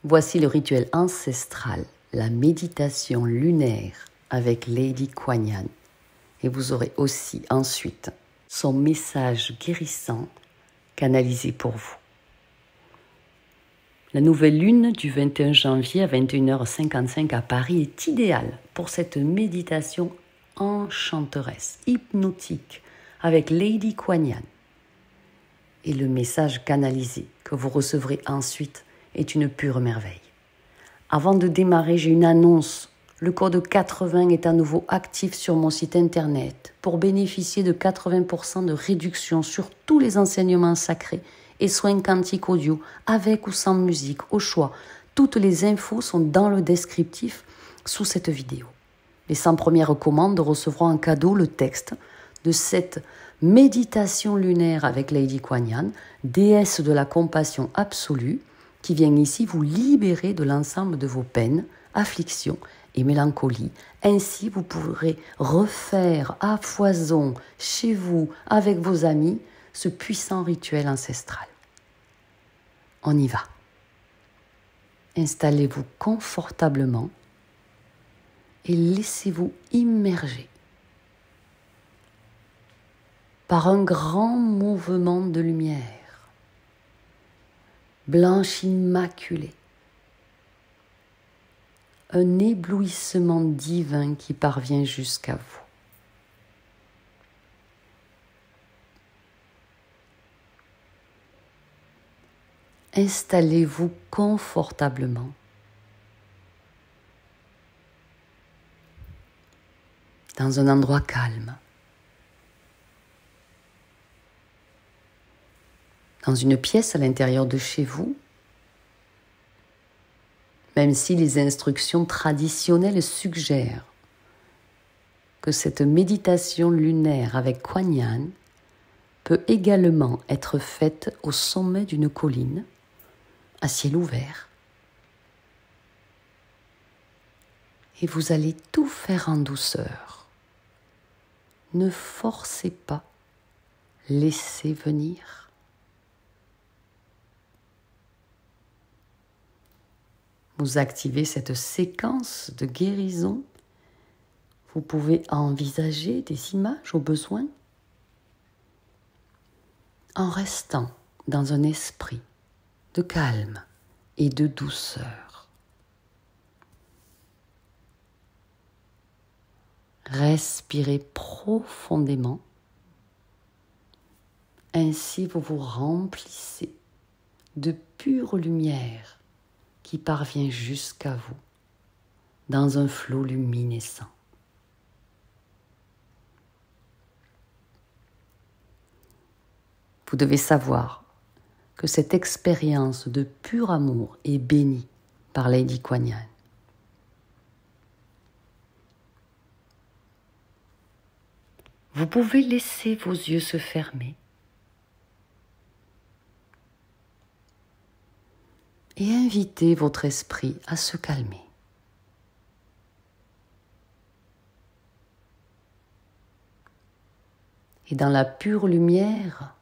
Voici le rituel ancestral, la méditation lunaire avec Lady Kuan Yin. Et vous aurez aussi ensuite son message guérissant canalisé pour vous. La nouvelle lune du 21 janvier à 21h55 à Paris est idéale pour cette méditation enchanteresse, hypnotique avec Lady Kuan Yin. Et le message canalisé que vous recevrez ensuite est une pure merveille. Avant de démarrer, j'ai une annonce. Le code 80 est à nouveau actif sur mon site internet pour bénéficier de 80% de réduction sur tous les enseignements sacrés et soins quantiques audio, avec ou sans musique, au choix. Toutes les infos sont dans le descriptif sous cette vidéo. Les 100 premières commandes recevront en cadeau le texte de cette méditation lunaire avec Lady Kuan Yin, déesse de la compassion absolue, qui vient ici vous libérer de l'ensemble de vos peines, afflictions et mélancolies. Ainsi, vous pourrez refaire à foison chez vous, avec vos amis, ce puissant rituel ancestral. On y va. Installez-vous confortablement et laissez-vous immerger par un grand mouvement de lumière, blanche immaculée, un éblouissement divin qui parvient jusqu'à vous. Installez-vous confortablement dans un endroit calme, dans une pièce à l'intérieur de chez vous, même si les instructions traditionnelles suggèrent que cette méditation lunaire avec Kuan Yin peut également être faite au sommet d'une colline, à ciel ouvert. Et vous allez tout faire en douceur. Ne forcez pas, laissez venir. Vous activez cette séquence de guérison. Vous pouvez envisager des images au besoin en restant dans un esprit de calme et de douceur. Respirez profondément. Ainsi, vous vous remplissez de pure lumière qui parvient jusqu'à vous dans un flot luminescent. Vous devez savoir que cette expérience de pur amour est bénie par Lady Kuan Yin. Vous pouvez laisser vos yeux se fermer et inviter votre esprit à se calmer. Et dans la pure lumière,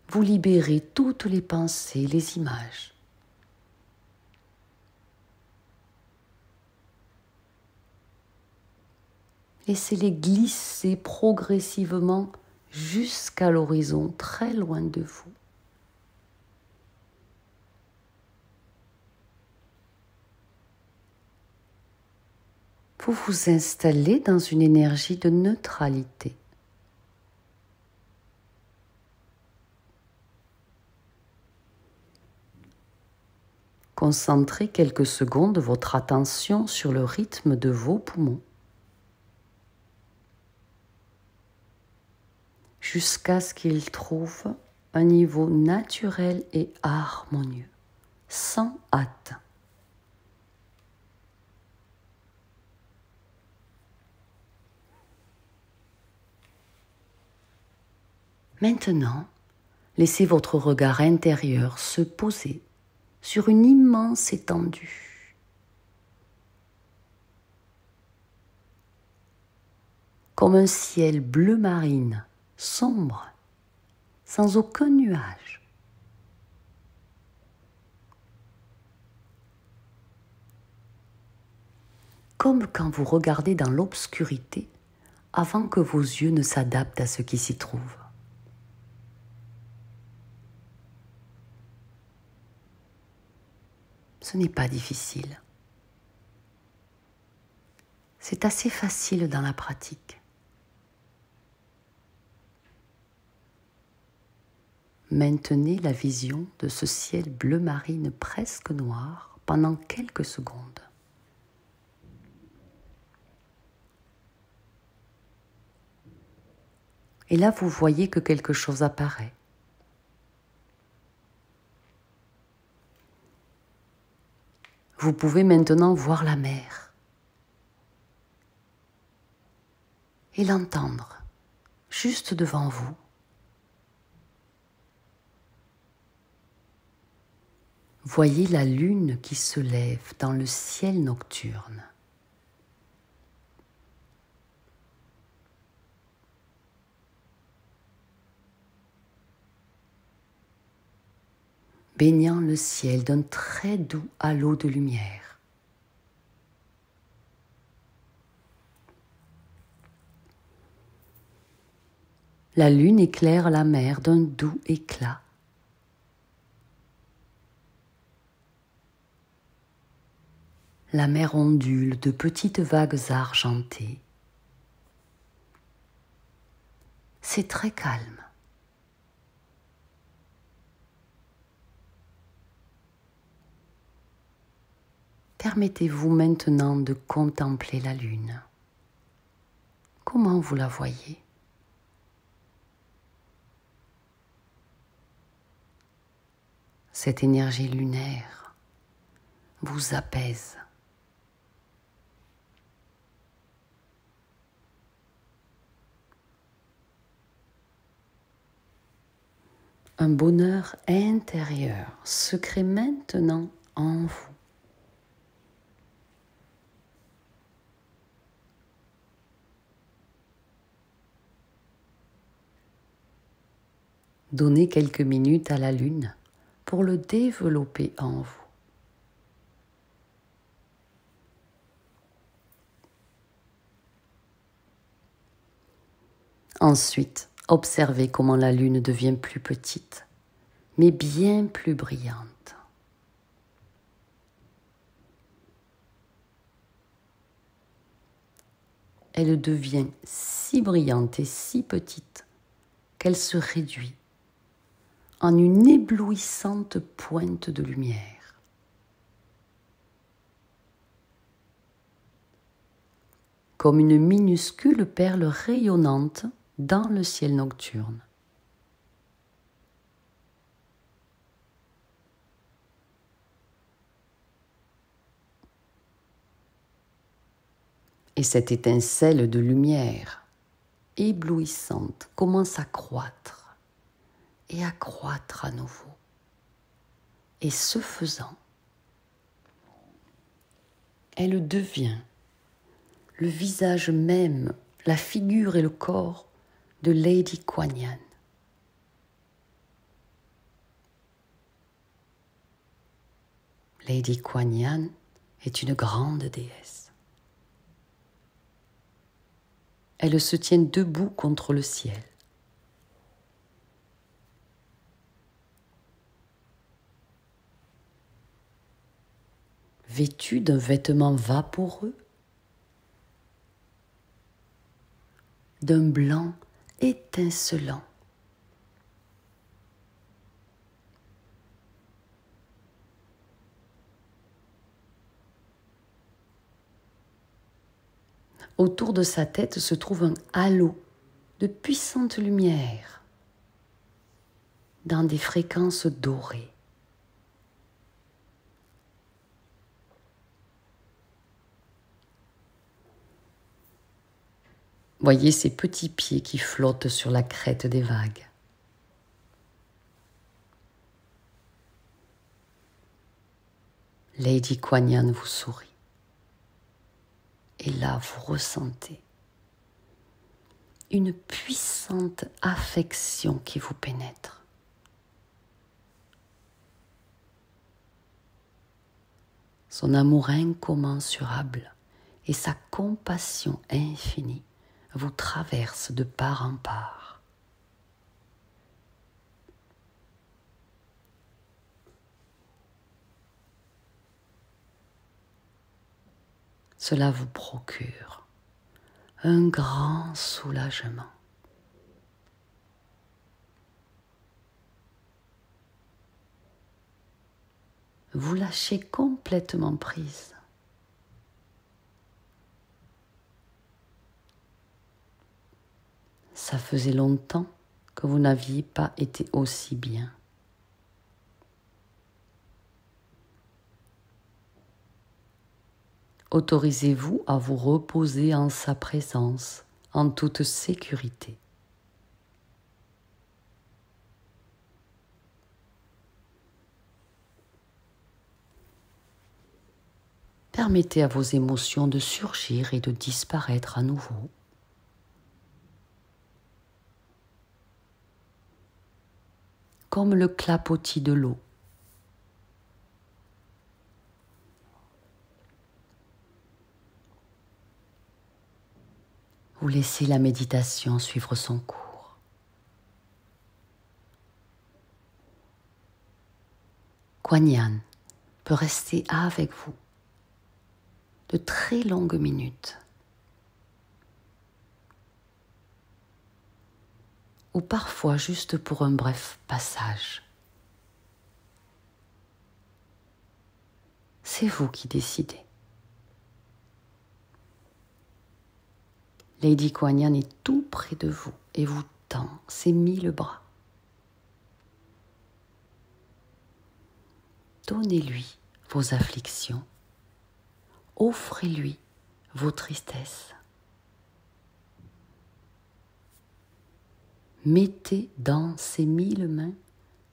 vous libérez toutes les pensées, les images. Laissez-les glisser progressivement jusqu'à l'horizon, très loin de vous. Vous vous installez dans une énergie de neutralité. Concentrez quelques secondes votre attention sur le rythme de vos poumons, jusqu'à ce qu'ils trouvent un niveau naturel et harmonieux, sans hâte. Maintenant, laissez votre regard intérieur se poser sur une immense étendue. Comme un ciel bleu marine, sombre, sans aucun nuage. comme quand vous regardez dans l'obscurité avant que vos yeux ne s'adaptent à ce qui s'y trouve. Ce n'est pas difficile. C'est assez facile dans la pratique. Maintenez la vision de ce ciel bleu marine presque noir pendant quelques secondes. Et là, vous voyez que quelque chose apparaît. Vous pouvez maintenant voir la mer et l'entendre juste devant vous. Voyez la lune qui se lève dans le ciel nocturne. Baignant le ciel d'un très doux halo de lumière. La lune éclaire la mer d'un doux éclat. La mer ondule de petites vagues argentées. C'est très calme. Permettez-vous maintenant de contempler la lune. Comment vous la voyez ? Cette énergie lunaire vous apaise. Un bonheur intérieur se crée maintenant en vous. Donnez quelques minutes à la lune pour le développer en vous. Ensuite, observez comment la lune devient plus petite, mais bien plus brillante. Elle devient si brillante et si petite qu'elle se réduit en une éblouissante pointe de lumière. Comme une minuscule perle rayonnante dans le ciel nocturne. Et cette étincelle de lumière éblouissante commence à croître et à croître à nouveau. Et ce faisant, elle devient le visage même, la figure et le corps de Lady Kuan Yin. Lady Kuan Yin est une grande déesse. Elle se tient debout contre le ciel. Vêtue d'un vêtement vaporeux, d'un blanc étincelant. Autour de sa tête se trouve un halo de puissante lumière dans des fréquences dorées. Voyez ces petits pieds qui flottent sur la crête des vagues. Lady Kuan Yin vous sourit. Et là, vous ressentez une puissante affection qui vous pénètre. Son amour incommensurable et sa compassion infinie vous traverse de part en part. Cela vous procure un grand soulagement. Vous lâchez complètement prise. Ça faisait longtemps que vous n'aviez pas été aussi bien. Autorisez-vous à vous reposer en sa présence, en toute sécurité. Permettez à vos émotions de surgir et de disparaître à nouveau. Comme le clapotis de l'eau. Vous laissez la méditation suivre son cours. Kuan Yin peut rester avec vous de très longues minutes ou parfois juste pour un bref passage. C'est vous qui décidez. Lady Kuan Yin est tout près de vous et vous tend ses 1000 bras. Donnez-lui vos afflictions, offrez-lui vos tristesses. Mettez dans ses 1000 mains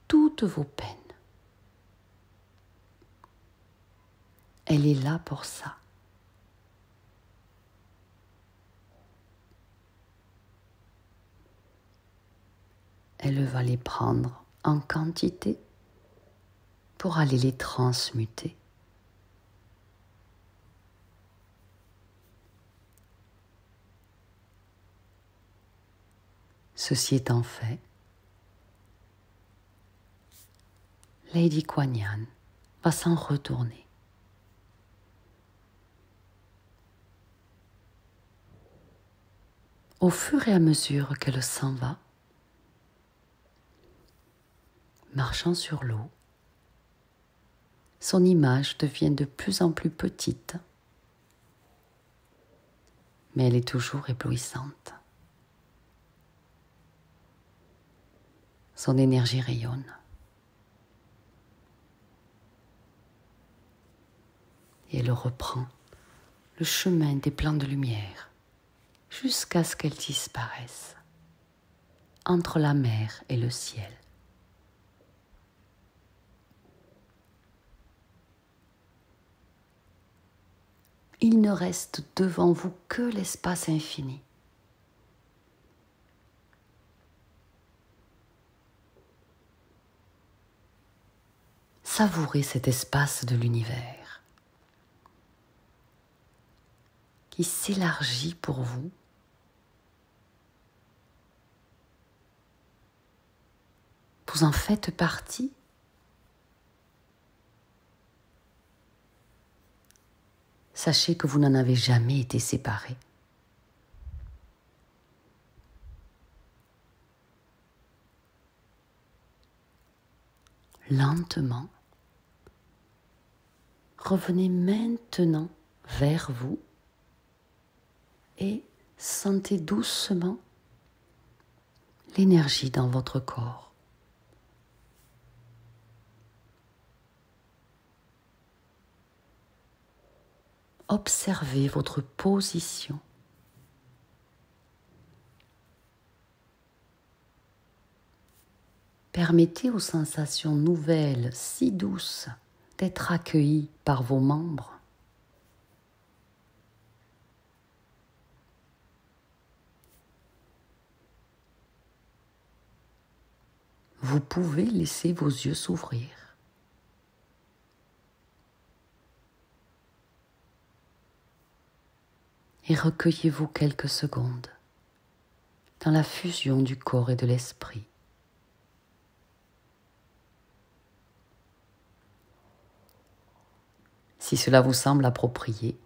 toutes vos peines. Elle est là pour ça. Elle va les prendre en quantité pour aller les transmuter. Ceci étant fait, Lady Kuan Yin va s'en retourner. Au fur et à mesure qu'elle s'en va, marchant sur l'eau, son image devient de plus en plus petite, mais elle est toujours éblouissante. Son énergie rayonne. Et elle reprend le chemin des plans de lumière jusqu'à ce qu'elle disparaisse entre la mer et le ciel. Il ne reste devant vous que l'espace infini. Savourez cet espace de l'univers qui s'élargit pour vous. Vous en faites partie. Sachez que vous n'en avez jamais été séparés. Lentement, revenez maintenant vers vous et sentez doucement l'énergie dans votre corps. Observez votre position. Permettez aux sensations nouvelles, si douces, d'être accueillies par vos membres. Vous pouvez laisser vos yeux s'ouvrir. et recueillez-vous quelques secondes dans la fusion du corps et de l'esprit. Si cela vous semble approprié,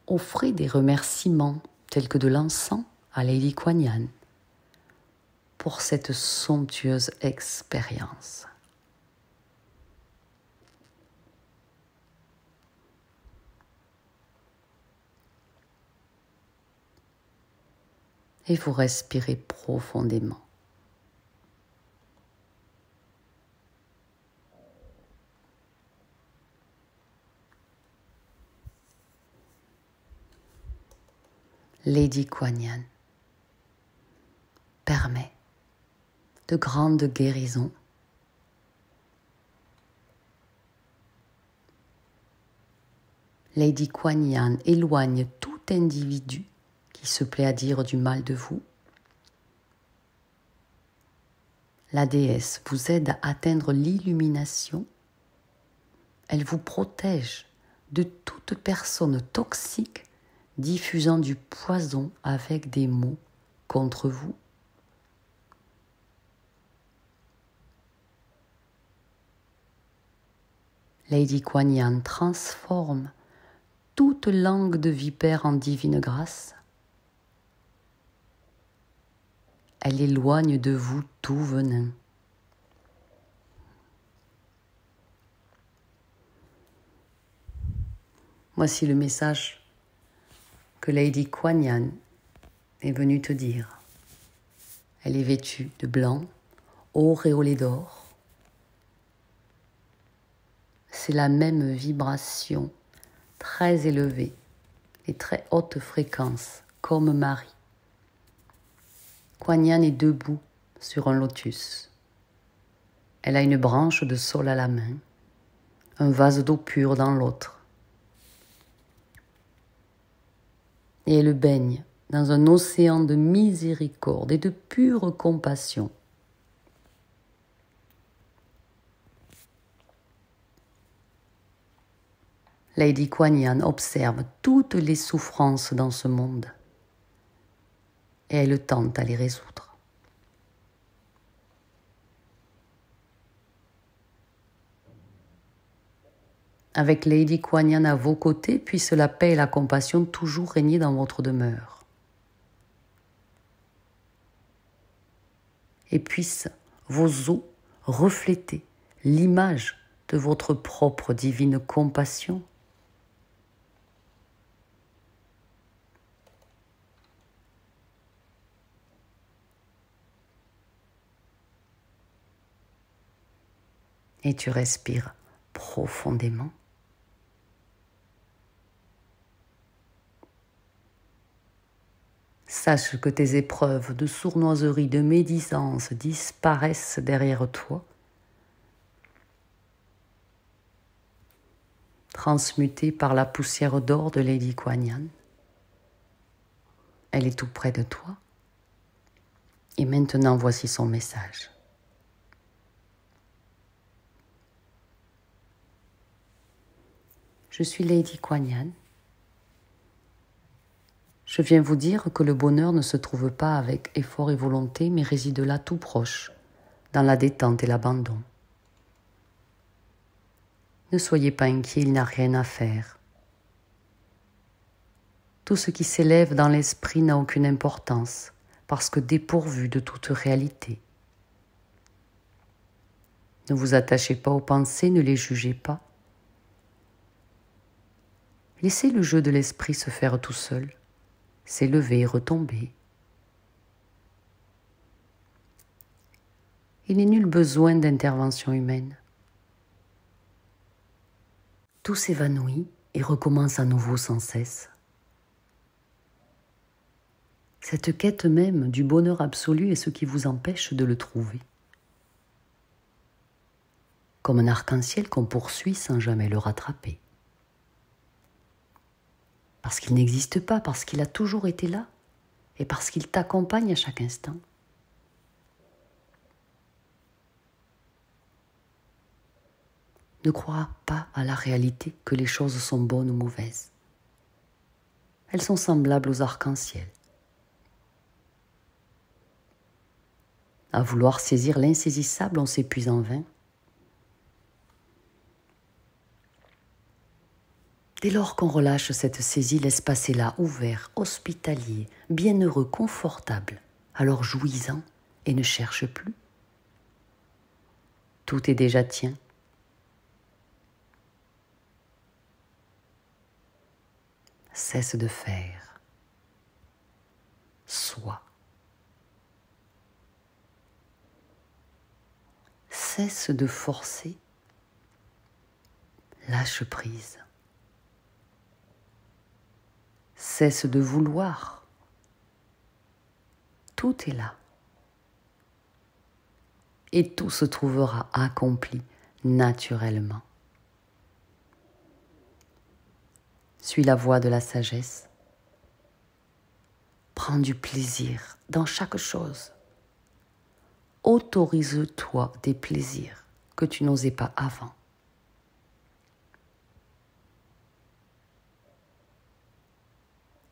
offrez des remerciements tels que de l'encens à Lady Kuan Yin pour cette somptueuse expérience. Et vous respirez profondément. Lady Kuan Yin permet de grandes guérisons. Lady Kuan Yin éloigne tout individu qui se plaît à dire du mal de vous. La déesse vous aide à atteindre l'illumination. Elle vous protège de toute personne toxique diffusant du poison avec des mots contre vous. Lady Kuan Yin transforme toute langue de vipère en divine grâce. Elle éloigne de vous tout venin. Voici le message que Lady Kuan Yin est venue te dire. Elle est vêtue de blanc, auréolée d'or. C'est la même vibration très élevée et très haute fréquence comme Marie. Kuan Yin est debout sur un lotus. Elle a une branche de saule à la main, un vase d'eau pure dans l'autre. Et elle baigne dans un océan de miséricorde et de pure compassion. Lady Kuan Yin observe toutes les souffrances dans ce monde et elle tente à les résoudre. Avec Lady Kuan Yin à vos côtés, puisse la paix et la compassion toujours régner dans votre demeure. Et puissent vos os refléter l'image de votre propre divine compassion. Et tu respires profondément. Sache que tes épreuves de sournoiserie, de médisance disparaissent derrière toi, transmutées par la poussière d'or de Lady Kuan Yin. Elle est tout près de toi. Et maintenant, voici son message. Je suis Lady Kuan Yin. Je viens vous dire que le bonheur ne se trouve pas avec effort et volonté, mais réside là tout proche, dans la détente et l'abandon. Ne soyez pas inquiets, il n'a rien à faire. Tout ce qui s'élève dans l'esprit n'a aucune importance, parce que dépourvu de toute réalité. Ne vous attachez pas aux pensées, ne les jugez pas. Laissez le jeu de l'esprit se faire tout seul, s'élever et retomber. Il n'est nul besoin d'intervention humaine. Tout s'évanouit et recommence à nouveau sans cesse. Cette quête même du bonheur absolu est ce qui vous empêche de le trouver. Comme un arc-en-ciel qu'on poursuit sans jamais le rattraper. Parce qu'il n'existe pas, parce qu'il a toujours été là, et parce qu'il t'accompagne à chaque instant. Ne crois pas à la réalité que les choses sont bonnes ou mauvaises. Elles sont semblables aux arcs-en-ciel. À vouloir saisir l'insaisissable, on s'épuise en vain. Dès lors qu'on relâche cette saisie, l'espace est là, ouvert, hospitalier, bienheureux, confortable, alors jouissant et ne cherche plus. Tout est déjà tien. Cesse de faire. Sois. Cesse de forcer. Lâche prise. Cesse de vouloir. Tout est là. Et tout se trouvera accompli naturellement. Suis la voie de la sagesse. Prends du plaisir dans chaque chose. Autorise-toi des plaisirs que tu n'osais pas avant.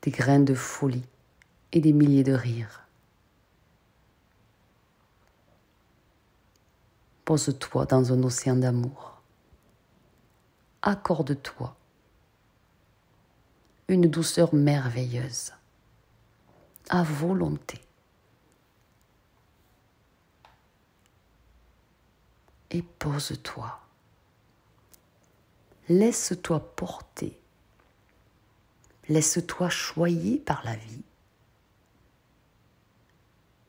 Des grains de folie et des milliers de rires. Pose-toi dans un océan d'amour. Accorde-toi une douceur merveilleuse, à volonté. Et pose-toi. Laisse-toi porter. Laisse-toi choyer par la vie.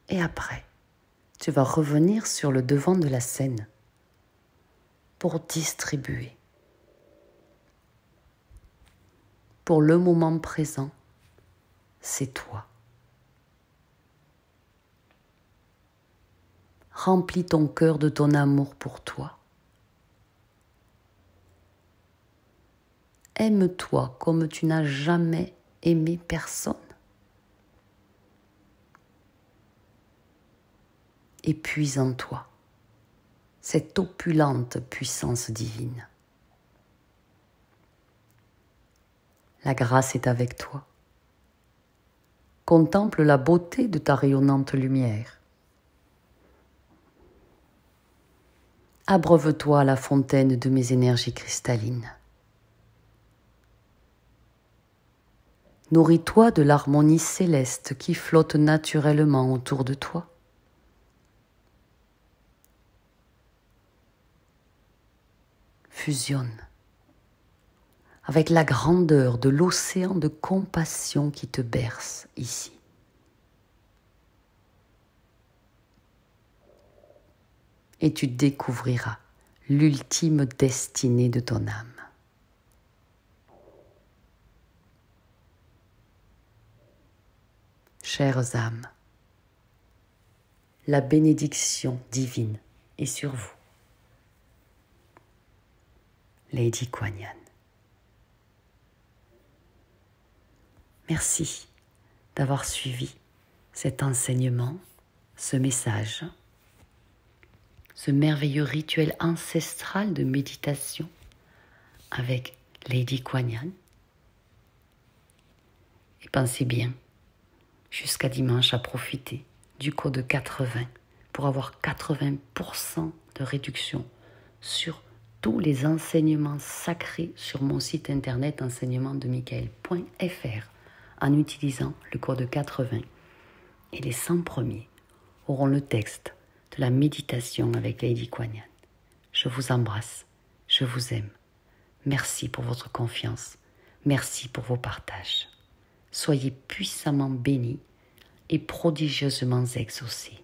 Et après, tu vas revenir sur le devant de la scène pour distribuer. Pour le moment présent, c'est toi. Remplis ton cœur de ton amour pour toi. Aime-toi comme tu n'as jamais aimé personne. Et puise en toi cette opulente puissance divine. La grâce est avec toi. Contemple la beauté de ta rayonnante lumière. Abreuve-toi à la fontaine de mes énergies cristallines. Nourris-toi de l'harmonie céleste qui flotte naturellement autour de toi. Fusionne avec la grandeur de l'océan de compassion qui te berce ici. Et tu découvriras l'ultime destinée de ton âme. Chères âmes, la bénédiction divine est sur vous. Lady Kuan Yin. Merci d'avoir suivi cet enseignement, ce message, ce merveilleux rituel ancestral de méditation avec Lady Kuan Yin. Et pensez bien, jusqu'à dimanche, à profiter du code 80 pour avoir 80% de réduction sur tous les enseignements sacrés sur mon site internet enseignementdemichael.fr en utilisant le code 80. Et les 100 premiers auront le texte de la méditation avec Lady Kuan Yin. Je vous embrasse, je vous aime. Merci pour votre confiance, merci pour vos partages. Soyez puissamment bénis et prodigieusement exaucés.